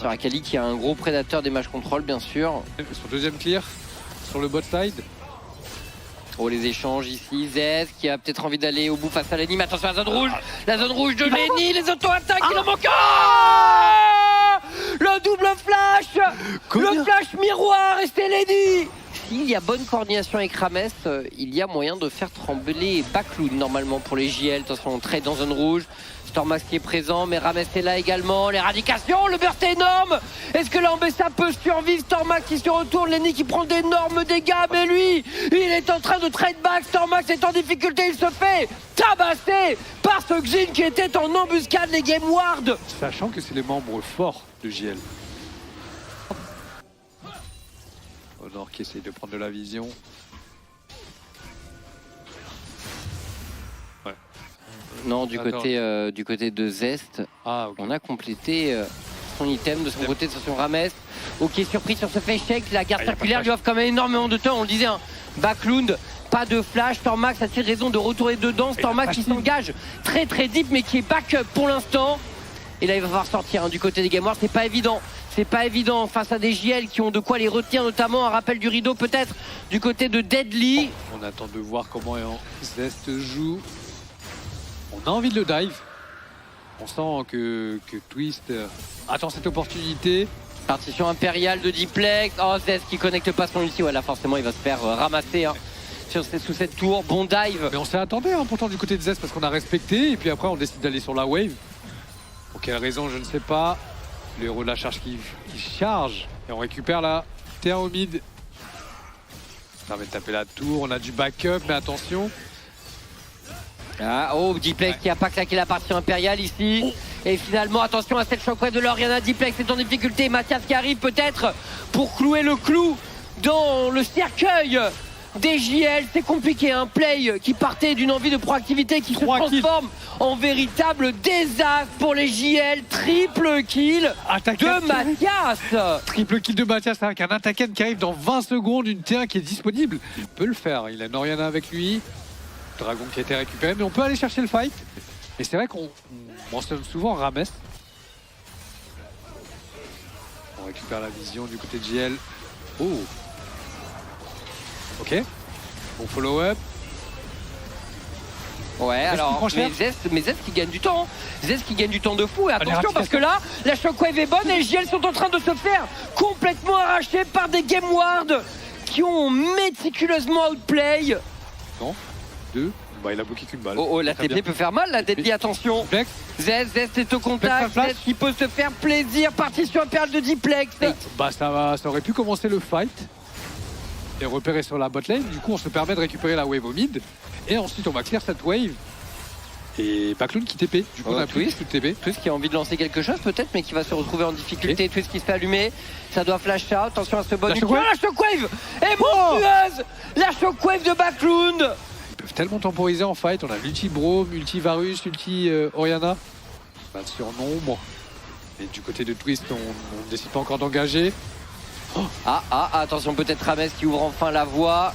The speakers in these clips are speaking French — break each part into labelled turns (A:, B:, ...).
A: Sur Akali qui a un gros prédateur des match control bien sûr.
B: Son deuxième clear sur le bot side.
A: Oh les échanges ici, Zez qui a peut-être envie d'aller au bout face à Lenny, mais attention à la zone rouge, la zone rouge de Lenny, les auto-attaques, il en manque un. Le double flash, le flash miroir et c'est Lenny. S'il y a bonne coordination avec Rames, il y a moyen de faire trembler Backloon normalement pour les JL. Attention, on trade dans zone rouge. Stormax qui est présent, mais Rames est là également. L'éradication, le burst est énorme. Est-ce que l'Ambessa peut survivre? Stormax qui se retourne, Lenny qui prend d'énormes dégâts, mais lui, il est en train de trade back. Stormax est en difficulté, il se fait tabasser par ce Xin qui était en embuscade, les Game Ward.
B: Sachant que c'est les membres forts de JL. Honor qui essaye de prendre de la vision. Ouais.
A: Non, du côté de Zest,
B: ok.
A: on a complété son item de son côté de son Rames. Ok, surpris sur ce face check, la garde circulaire lui offre quand même énormément de temps, on le disait, hein. Backloon, pas de flash, Stormax a-t-il raison de retourner dedans? Stormax qui s'engage très très deep mais qui est back pour l'instant. Et là il va falloir sortir, hein, du côté des Game Wars, c'est pas évident. C'est pas évident face à des JL qui ont de quoi les retenir, notamment un rappel du rideau peut-être du côté de Deadly.
B: On attend de voir comment Zest joue. On a envie de le dive. On sent que Twist attend cette opportunité.
A: Partition impériale de Diplex. Oh, Zest qui connecte pas son ulti. Ouais, là forcément il va se faire ramasser, hein, sous cette tour. Bon dive.
B: Mais on s'est attendu, hein, pourtant du côté de Zest parce qu'on a respecté. Et puis après on décide d'aller sur la wave. Pour quelle raison je ne sais pas. Le héros de la charge qui charge. Et on récupère la T1 au mid. Ça permet de taper la tour. On a du backup, mais attention.
A: Ah, oh, Diplex qui a pas claqué la partie impériale ici. Et finalement, attention à cette shockwave de l'Oriana. Diplex est en difficulté. Mathias qui arrive peut-être pour clouer le clou dans le cercueil des JL. C'est compliqué, un play qui partait d'une envie de proactivité qui se transforme en véritable désastre pour les JL. Triple kill de Mathias.
B: Triple kill de Mathias avec un attaquant qui arrive dans 20 secondes, une T1 qui est disponible. Il peut le faire, il a une Oriana avec lui. Dragon qui a été récupéré, mais on peut aller chercher le fight. Et c'est vrai qu'on mentionne souvent Rames. On récupère la vision du côté de JL. Oh. Ok. Bon follow-up.
A: Ouais, alors, mais Zest qui gagne du temps. Zest qui gagne du temps de fou. Et attention parce que là, la shockwave est bonne et les JL sont en train de se faire complètement arracher par des Game Ward qui ont méticuleusement outplay.
B: Non. 2. Bah, il a bloqué qu'une balle.
A: Oh, la TP peut faire mal, la Deadly, attention. Zest est au contact, Zest qui peut se faire plaisir. Partition impériale de Diplex.
B: Bah, ça aurait pu commencer le fight et repérer sur la bot lane. Du coup, on se permet de récupérer la wave au mid. Et ensuite, on va clear cette wave. Et Backloon qui TP. Du coup, on a plus tout TP.
A: Twist qui a envie de lancer quelque chose peut-être, mais qui va se retrouver en difficulté. Twist qui se fait allumer. Ça doit flash out. Attention à ce bon. La shockwave est monstrueuse. La shockwave de Backloon.
B: Ils peuvent tellement temporiser en fight. On a l'ulti Bro, multi Varus, ulti Oriana. Pas de surnombre. Et du côté de Twist, on ne décide pas encore d'engager.
A: Oh. Attention, peut-être Rames qui ouvre enfin la voie.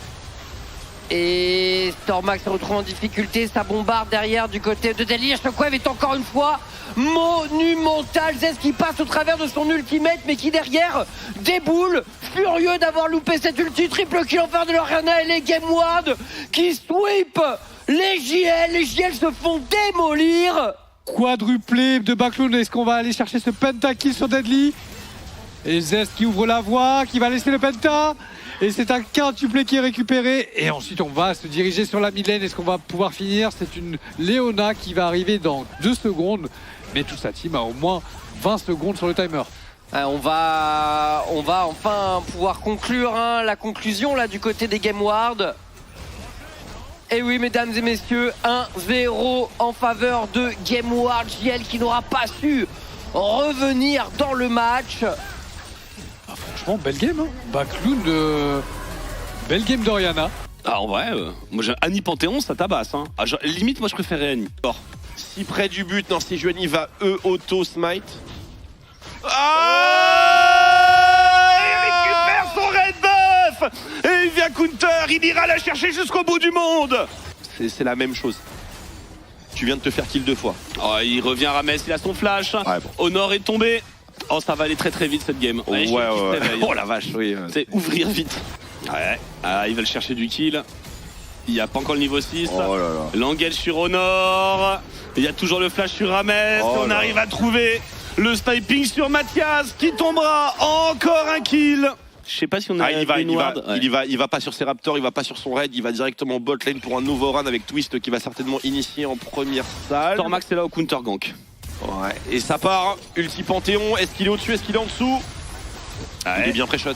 A: Et Stormax se retrouve en difficulté, ça bombarde derrière du côté de Deadly. Shockwave est encore une fois monumental. Zez qui passe au travers de son ultimate, mais qui derrière déboule, furieux d'avoir loupé cette ulti. Triple kill en faveur de l'Oriana et les Game Ward qui sweep les JL. Les JL se font démolir.
B: Quadruplé de Backloon. Est-ce qu'on va aller chercher ce pentakill sur Deadly? Et Zest qui ouvre la voie, qui va laisser le penta. Et c'est un quintuplé qui est récupéré. Et ensuite, on va se diriger sur la mid lane. Est-ce qu'on va pouvoir finir? C'est une Leona qui va arriver dans 2 secondes. Mais toute sa team a au moins 20 secondes sur le timer.
A: On va enfin pouvoir conclure, hein, la conclusion là du côté des Game Ward. Et oui, mesdames et messieurs, 1-0 en faveur de Game Ward. JL qui n'aura pas su revenir dans le match.
B: Franchement, belle game, hein. Backloon, belle game d'Oriana.
C: Ah, en vrai, moi j'ai Annie Panthéon, ça tabasse. Hein. Ah, limite, moi je préférais Annie.
D: Si près du but, non, si Juani va auto smite. Il récupère son red buff. Et il vient counter, il ira la chercher jusqu'au bout du monde. C'est la même chose. Tu viens de te faire kill 2 fois.
C: Oh, il revient Rames, il a son flash.
D: Ouais, bon.
C: Honor est tombé. Oh, ça va aller très très vite cette game.
D: Ouais,
C: Allez,
D: ouais,
C: Shield qui se
D: ouais.
C: réveille.
D: Oh la vache, oui.
C: C'est ouvrir vite. Ouais, ah, ils veulent chercher du kill. Il n'y a pas encore le niveau 6.
D: Oh là là.
C: L'engage sur Honor. Il y a toujours le flash sur Rames.
D: Oh
C: On
D: là
C: arrive
D: là.
C: à trouver le sniping sur Mathias qui tombera. Encore un kill. Je sais pas si on a
D: Ah, il
C: Benward.
D: va pas sur ses Raptors, il va pas sur son raid, il va directement bot lane pour un nouveau run avec Twist qui va certainement initier en première salle.
C: Stormax est là au counter gank.
D: Ouais. Et ça part, ulti Panthéon, est-ce qu'il est au-dessus, est-ce qu'il est en dessous? Il est bien pré-shot.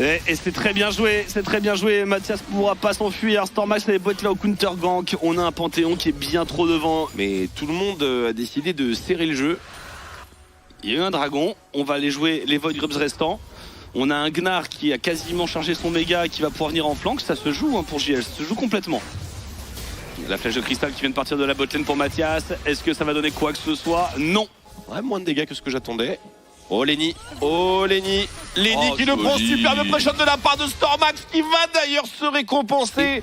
C: Et c'est très bien joué, c'est très bien joué. Mathias pourra pas s'enfuir. Stormax est là au counter gank. On a un Panthéon qui est bien trop devant.
D: Mais tout le monde a décidé de serrer le jeu.
C: Il y a eu un dragon. On va aller jouer les Void Grubs restants. On a un Gnar qui a quasiment chargé son méga et qui va pouvoir venir en flank. Ça se joue pour JL, ça se joue complètement. La flèche de cristal qui vient de partir de la botlane pour Mathias. Est-ce que ça va donner quoi que ce soit? Non.
D: Ouais, moins de dégâts que ce que j'attendais. Oh Lenny, Lenny
C: Oh,
D: qui le prend,
C: joli.
D: superbe pré-shot de la part de Stormax qui va d'ailleurs se récompenser.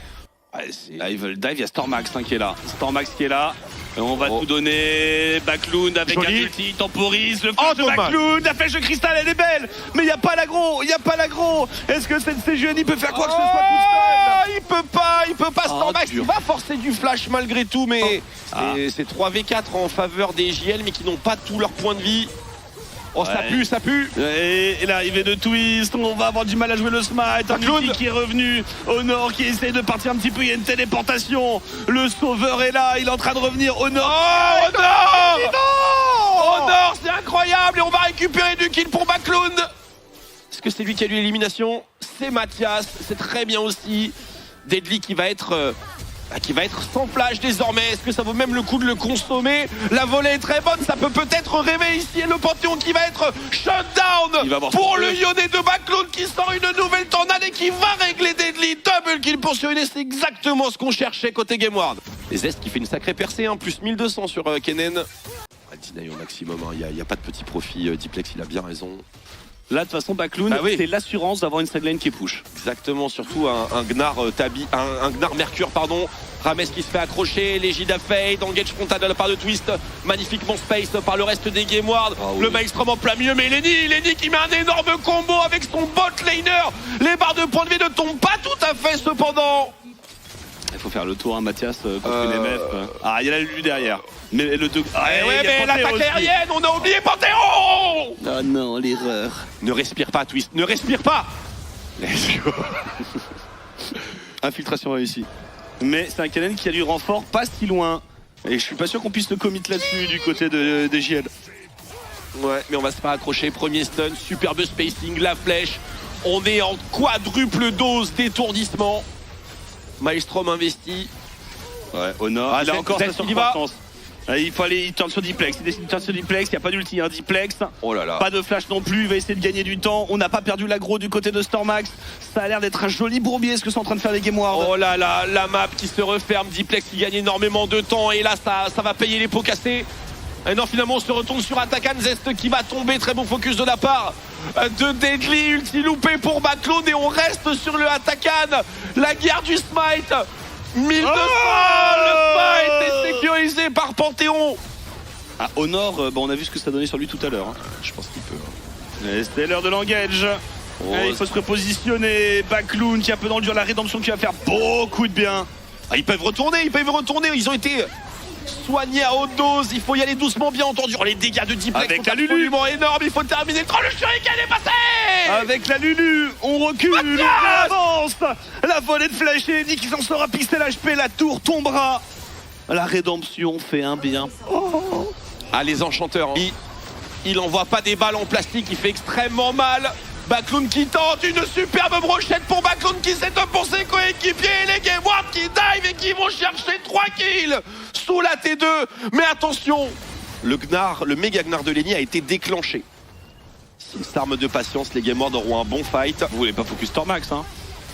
D: Ouais,
C: Là ils veulent dive, il y a Stormax qui est là. Stormax qui est là. Et on va
D: Oh.
C: tout donner. Backloon avec
D: Joli.
C: un ulti, il temporise. Le
D: Oh,
C: flash de
D: dommage.
C: Backloon, la flèche de cristal elle est belle. Mais il n'y a pas l'agro, il n'y a pas l'agro. Est-ce que cette CGN peut faire quoi que ce soit tout seul?
D: Il peut pas, Stormax,
C: dur.
D: il va forcer du flash malgré tout, mais c'est 3v4 en faveur des JL, mais qui n'ont pas tous leurs points de vie. Oh, ça
C: Ouais.
D: ça pue.
C: Et l'arrivée de Twist, on va avoir du mal à jouer le smite. Un
D: Backloon.
C: ulti qui est revenu. Honor qui essaye de partir un petit peu, il y a une téléportation. Le sauveur est là, il est en train de revenir. Honor.
D: Oh, Honor Honor, c'est incroyable, et on va récupérer du kill pour Backloon. Est-ce que c'est lui qui a eu l'élimination? C'est Mathias, c'est très bien aussi. Deadly qui va être sans flash désormais. Est-ce que ça vaut même le coup de le consommer? La volée est très bonne, ça peut peut-être rêver ici. Et le Panthéon qui va être shut
C: Il va
D: down
C: avoir
D: pour
C: son
D: le
C: flash.
D: Yone de Backloon qui sort une nouvelle tornade et qui va régler Deadly. Double kill pour Yone, c'est exactement ce qu'on cherchait côté GameWard. Et Zest qui fait une sacrée percée, plus 1200 sur Kennen. Deny au maximum, il n'y a pas de petit profit. Diplex, il a bien raison.
C: Là, de toute façon, Backloon,
D: Ah oui.
C: c'est l'assurance d'avoir une sideline qui push.
D: Exactement, surtout un Gnar un Gnar Mercure, pardon. Rames qui se fait accrocher, l'égide fade, engage frontal de la part de Twist, magnifiquement space par le reste des GameWard.
C: oui.
D: Le Maelstrom en plein milieu, mais Lenny qui met un énorme combo avec son bot laner. Les barres de points de vie ne tombent pas tout à fait cependant.
C: Il faut faire le tour, Mathias, contre une MF. Ah, il y a la Lulu derrière. Mais le 2. Ah,
D: Eh ouais,
C: il y a
D: mais
C: Panthéon
D: l'attaque
C: aussi.
D: aérienne, on a oublié Panthéon.
C: Ah non, l'erreur.
D: Ne respire pas, Twist, ne respire pas.
C: Infiltration réussie. Mais c'est un Kennen qui a du renfort pas si loin. Et je suis pas sûr qu'on puisse le commit là-dessus du côté des JL.
D: Ouais, mais on va se faire accrocher. Premier stun, superbe spacing, la flèche. On est en quadruple dose d'étourdissement. Maelstrom investi.
C: Ouais, Honor.
D: Ah,
C: il a
D: Zest,
C: encore sa
D: Zest, il y va.
C: surcroissance. Il faut aller, il turn sur Diplex. Il décide de turn sur Diplex. Il n'y a pas d'ulti, un Diplex.
D: Oh là là.
C: Pas de flash non plus. Il va essayer de gagner du temps. On n'a pas perdu l'aggro du côté de Stormax. Ça a l'air d'être un joli bourbier ce que sont en train de faire les GameWard.
D: Oh là là, la map qui se referme. Diplex qui gagne énormément de temps. Et là, ça va payer les pots cassés. Et non, finalement, on se retourne sur Atakan. Zest qui va tomber. Très bon focus de la part de Deadly. Ulti loupé pour Backloon. Et on reste sur le Atakan. La guerre du smite. 1200. Le smite est sécurisé par Panthéon.
C: Ah, Honor, on a vu ce que ça donnait sur lui tout à l'heure.
D: Je pense qu'il peut.
C: Et c'était l'heure de l'engage. Et il faut se repositionner. Backloon qui est un peu dans le dur. La rédemption qui va faire beaucoup de bien.
D: Ah, ils peuvent retourner. Ils ont été soignés à haute dose. Il faut y aller doucement, bien entendu. Oh, les dégâts de Diplex
C: Avec
D: sont
C: la Lulu.
D: absolument énormes. Il faut terminer. Oh, le shuriken est passé.
C: Avec la Lulu, on recule,
D: Mathias
C: on avance. La volée de flèche et Eddie qui s'en sera pisté l'HP. La tour tombera. La rédemption fait un bien.
D: Ah, les enchanteurs. Il envoie pas des balles en plastique. Il fait extrêmement mal. Backloon qui tente une superbe brochette pour Backloon qui set up pour ses coéquipiers. Et les GameWard qui dive et qui vont chercher 3 kills sous la T2. Mais attention, le méga Gnar de Lenny a été déclenché. S'il s'arme de patience, les GameWard auront un bon fight.
C: Vous voulez pas focus Stormax, hein?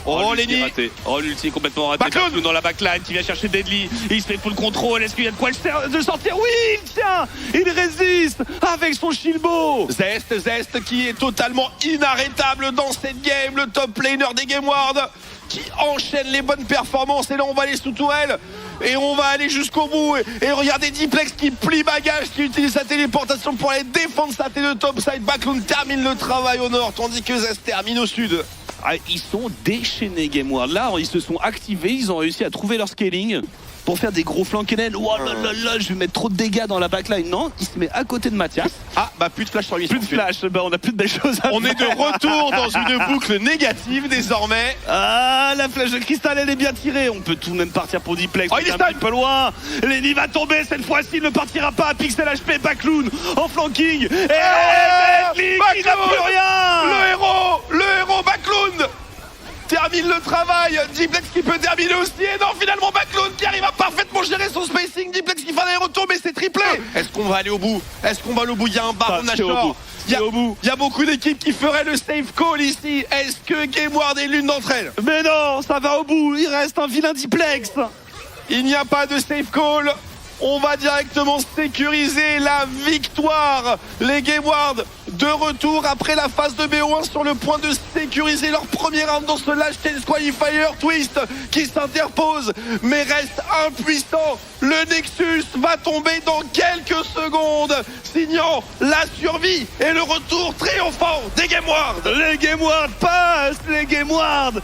D: Oh,
C: l'ulti
D: Lenny.
C: raté. Oh, l'ulti est complètement raté.
D: Backloon.
C: Backloon dans la backline qui vient chercher Deadly. Il se fait full contrôle. Est-ce qu'il y a de quoi de sortir? Oui, il tient. Il résiste avec son Shilbo.
D: Zest qui est totalement inarrêtable dans cette game. Le top laner des GameWard qui enchaîne les bonnes performances. Et là, on va aller sous tourelle. et on va aller jusqu'au bout. Et regardez Diplex qui plie bagage, qui utilise sa téléportation pour aller défendre sa T de topside. Backloon termine le travail au nord, tandis que Zest termine au sud.
C: Ah, ils sont déchaînés Game World. Là, ils se sont activés, ils ont réussi à trouver leur scaling pour faire des gros flanks Kennen. Oh là là là, je vais mettre trop de dégâts dans la backline. Non, il se met à côté de Mathias.
D: Ah, bah plus de flash sur lui.
C: Plus de flash, bah on a plus de belles choses à
D: On est de retour dans une boucle négative désormais.
C: Ah, la flèche de cristal, elle est bien tirée. On peut tout de même partir pour Diplex.
D: Oh, il est
C: un
D: stun.
C: petit peu loin. Lenny va tomber cette fois-ci. Il ne partira pas. Pixel HP, Backloon en flanking. Et Bentley qui n'a plus rien.
D: Le héros Backloon termine le travail. Diplex qui peut terminer aussi. Et non, finalement Backloon qui arrive à parfaitement gérer son spacing. Diplex qui fait un retour, mais c'est triplé. Est-ce qu'on va aller au bout? Il y a un Baron
C: C'est au bout.
D: Nashor.
C: C'est au bout.
D: Il y a beaucoup d'équipes qui feraient le safe call ici. Est-ce que Game World est l'une d'entre elles?
C: Mais non, ça va au bout. Il reste un vilain Diplex.
D: Il n'y a pas de safe call. On va directement sécuriser la victoire. Les Game World de retour après la phase de BO1 sur le point de sécuriser leur premier round dans ce Last Chance Qualifier. Twist qui s'interpose mais reste impuissant. Le Nexus va tomber dans quelques secondes, signant la survie et le retour triomphant des Game World.
C: Les Game World passent. Les Game World